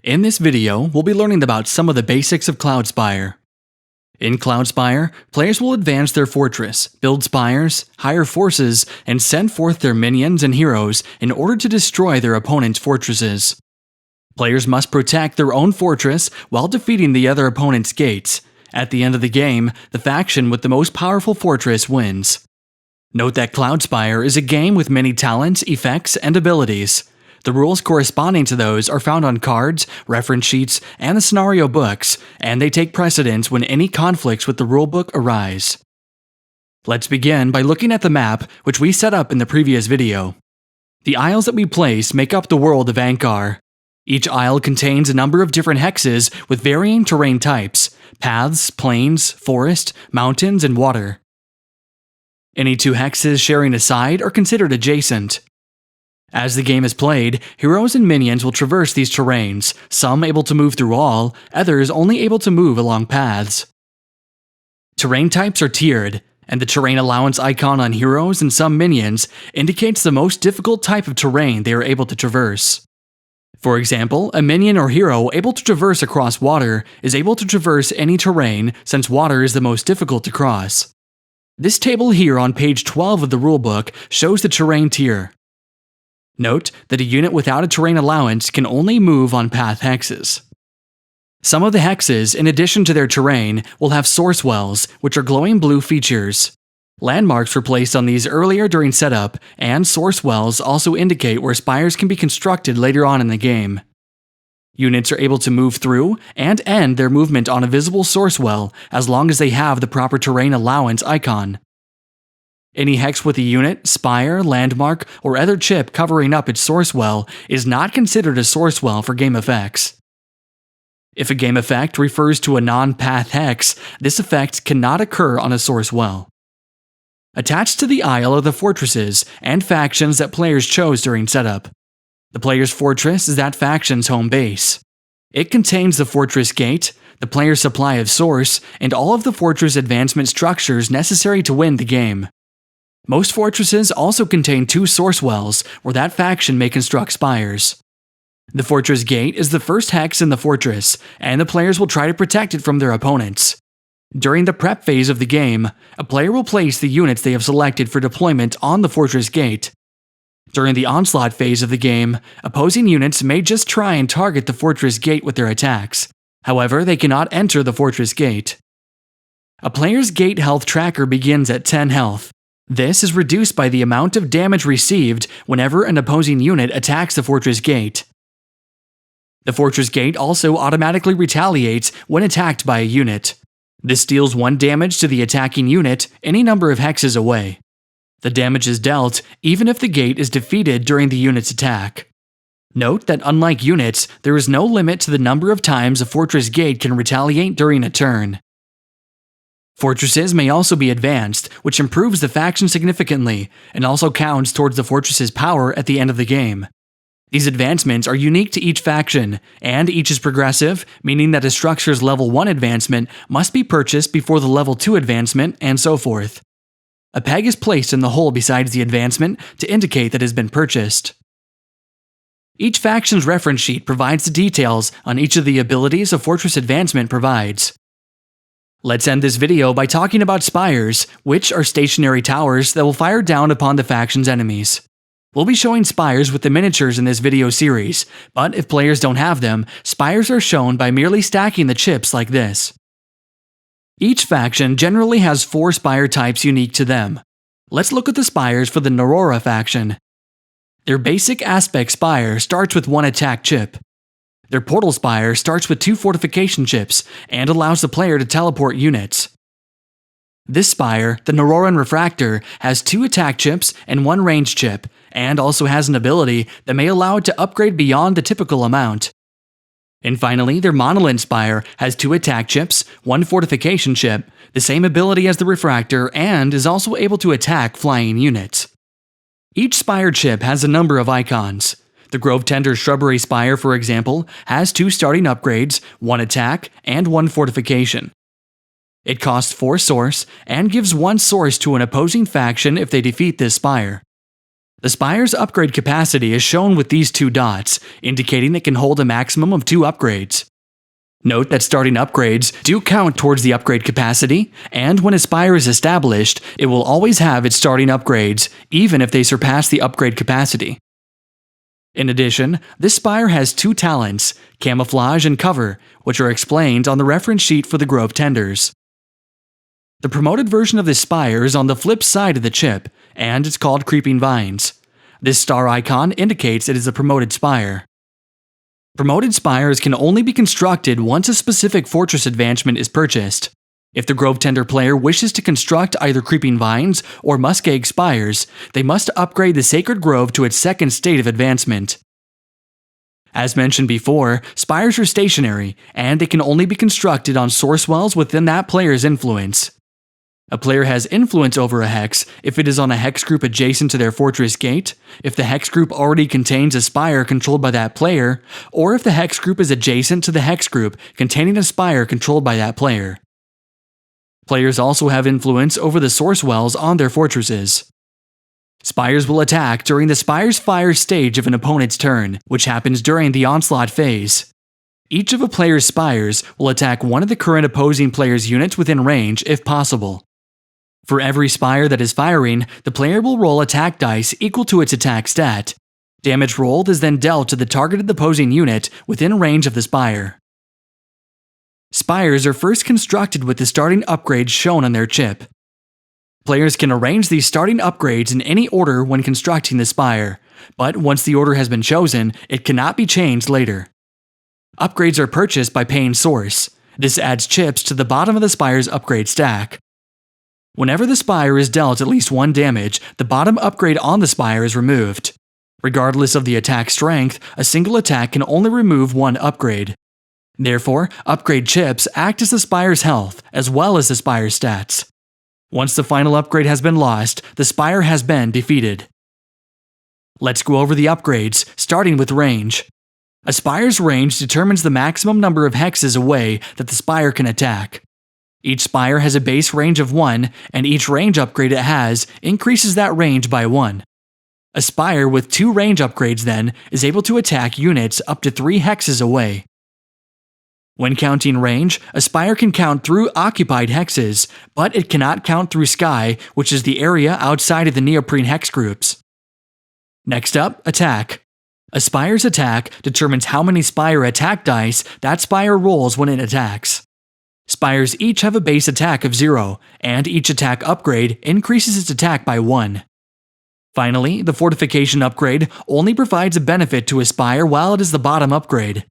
In this video, we'll be learning about some of the basics of Cloudspire. In Cloudspire, players will advance their fortress, build spires, hire forces, and send forth their minions and heroes in order to destroy their opponent's fortresses. Players must protect their own fortress while defeating the other opponent's gates. At the end of the game, the faction with the most powerful fortress wins. Note that Cloudspire is a game with many talents, effects, and abilities. The rules corresponding to those are found on cards, reference sheets, and the scenario books, and they take precedence when any conflicts with the rulebook arise. Let's begin by looking at the map, which we set up in the previous video. The isles that we place make up the world of Ankar. Each isle contains a number of different hexes with varying terrain types: paths, plains, forest, mountains, and water. Any two hexes sharing a side are considered adjacent. As the game is played, heroes and minions will traverse these terrains, some able to move through all, others only able to move along paths. Terrain types are tiered, and the terrain allowance icon on heroes and some minions indicates the most difficult type of terrain they are able to traverse. For example, a minion or hero able to traverse across water is able to traverse any terrain since water is the most difficult to cross. This table here on page 12 of the rulebook shows the terrain tier. Note that a unit without a terrain allowance can only move on path hexes. Some of the hexes, in addition to their terrain, will have source wells, which are glowing blue features. Landmarks were placed on these earlier during setup, and source wells also indicate where spires can be constructed later on in the game. Units are able to move through and end their movement on a visible source well as long as they have the proper terrain allowance icon. Any hex with a unit, spire, landmark, or other chip covering up its source well is not considered a source well for game effects. If a game effect refers to a non-path hex, this effect cannot occur on a source well. Attached to the isle are the fortresses and factions that players chose during setup. The player's fortress is that faction's home base. It contains the fortress gate, the player's supply of source, and all of the fortress advancement structures necessary to win the game. Most fortresses also contain two source wells where that faction may construct spires. The fortress gate is the first hex in the fortress, and the players will try to protect it from their opponents. During the prep phase of the game, a player will place the units they have selected for deployment on the fortress gate. During the onslaught phase of the game, opposing units may just try and target the fortress gate with their attacks. However, they cannot enter the fortress gate. A player's gate health tracker begins at 10 health. This is reduced by the amount of damage received whenever an opposing unit attacks the fortress gate. The fortress gate also automatically retaliates when attacked by a unit. This deals 1 damage to the attacking unit any number of hexes away. The damage is dealt even if the gate is defeated during the unit's attack. Note that unlike units, there is no limit to the number of times a fortress gate can retaliate during a turn. Fortresses may also be advanced, which improves the faction significantly, and also counts towards the fortress's power at the end of the game. These advancements are unique to each faction, and each is progressive, meaning that a structure's level 1 advancement must be purchased before the level 2 advancement, and so forth. A peg is placed in the hole besides the advancement to indicate that it has been purchased. Each faction's reference sheet provides the details on each of the abilities a fortress advancement provides. Let's end this video by talking about spires, which are stationary towers that will fire down upon the faction's enemies. We'll be showing spires with the miniatures in this video series, but if players don't have them, spires are shown by merely stacking the chips like this. Each faction generally has 4 spire types unique to them. Let's look at the spires for the Narora faction. Their basic aspect spire starts with 1 attack chip. Their portal spire starts with 2 fortification chips and allows the player to teleport units. This spire, the Naroran Refractor, has 2 attack chips and 1 range chip, and also has an ability that may allow it to upgrade beyond the typical amount. And finally, their Monolith Spire has 2 attack chips, 1 fortification chip, the same ability as the Refractor, and is also able to attack flying units. Each spire chip has a number of icons. The Grove Tender Shrubbery Spire, for example, has 2 starting upgrades, 1 attack, and 1 fortification. It costs 4 source, and gives 1 source to an opposing faction if they defeat this spire. The Spire's upgrade capacity is shown with these two dots, indicating it can hold a maximum of 2 upgrades. Note that starting upgrades do count towards the upgrade capacity, and when a Spire is established, it will always have its starting upgrades, even if they surpass the upgrade capacity. In addition, this Spire has 2 talents, Camouflage and Cover, which are explained on the reference sheet for the Grove Tenders. The promoted version of this Spire is on the flip side of the chip, and it's called Creeping Vines. This star icon indicates it is a promoted Spire. Promoted Spires can only be constructed once a specific fortress advancement is purchased. If the Grove Tender player wishes to construct either Creeping Vines or Muskeg Spires, they must upgrade the Sacred Grove to its second state of advancement. As mentioned before, Spires are stationary, and they can only be constructed on source wells within that player's influence. A player has influence over a hex if it is on a hex group adjacent to their fortress gate, if the hex group already contains a Spire controlled by that player, or if the hex group is adjacent to the hex group containing a Spire controlled by that player. Players also have influence over the source wells on their fortresses. Spires will attack during the Spire's Fire stage of an opponent's turn, which happens during the Onslaught phase. Each of a player's Spires will attack one of the current opposing player's units within range if possible. For every Spire that is firing, the player will roll attack dice equal to its attack stat. Damage rolled is then dealt to the targeted opposing unit within range of the Spire. Spires are first constructed with the starting upgrades shown on their chip. Players can arrange these starting upgrades in any order when constructing the Spire, but once the order has been chosen, it cannot be changed later. Upgrades are purchased by paying source. This adds chips to the bottom of the Spire's upgrade stack. Whenever the Spire is dealt at least 1 damage, the bottom upgrade on the Spire is removed. Regardless of the attack strength, a single attack can only remove 1 upgrade. Therefore, upgrade chips act as the Spire's health, as well as the Spire's stats. Once the final upgrade has been lost, the Spire has been defeated. Let's go over the upgrades, starting with range. A Spire's range determines the maximum number of hexes away that the Spire can attack. Each Spire has a base range of 1, and each range upgrade it has increases that range by 1. A Spire with 2 range upgrades then is able to attack units up to 3 hexes away. When counting range, a Spire can count through occupied hexes, but it cannot count through sky, which is the area outside of the neoprene hex groups. Next up, attack. A Spire's attack determines how many Spire attack dice that Spire rolls when it attacks. Spires each have a base attack of 0, and each attack upgrade increases its attack by 1. Finally, the fortification upgrade only provides a benefit to a Spire while it is the bottom upgrade.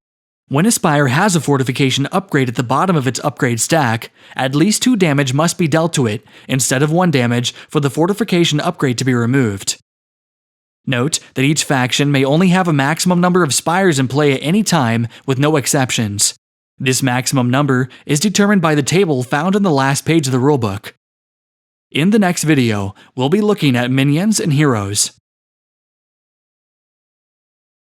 When a Spire has a fortification upgrade at the bottom of its upgrade stack, at least 2 damage must be dealt to it, instead of 1 damage for the fortification upgrade to be removed. Note that each faction may only have a maximum number of Spires in play at any time, with no exceptions. This maximum number is determined by the table found on the last page of the rulebook. In the next video, we'll be looking at minions and heroes.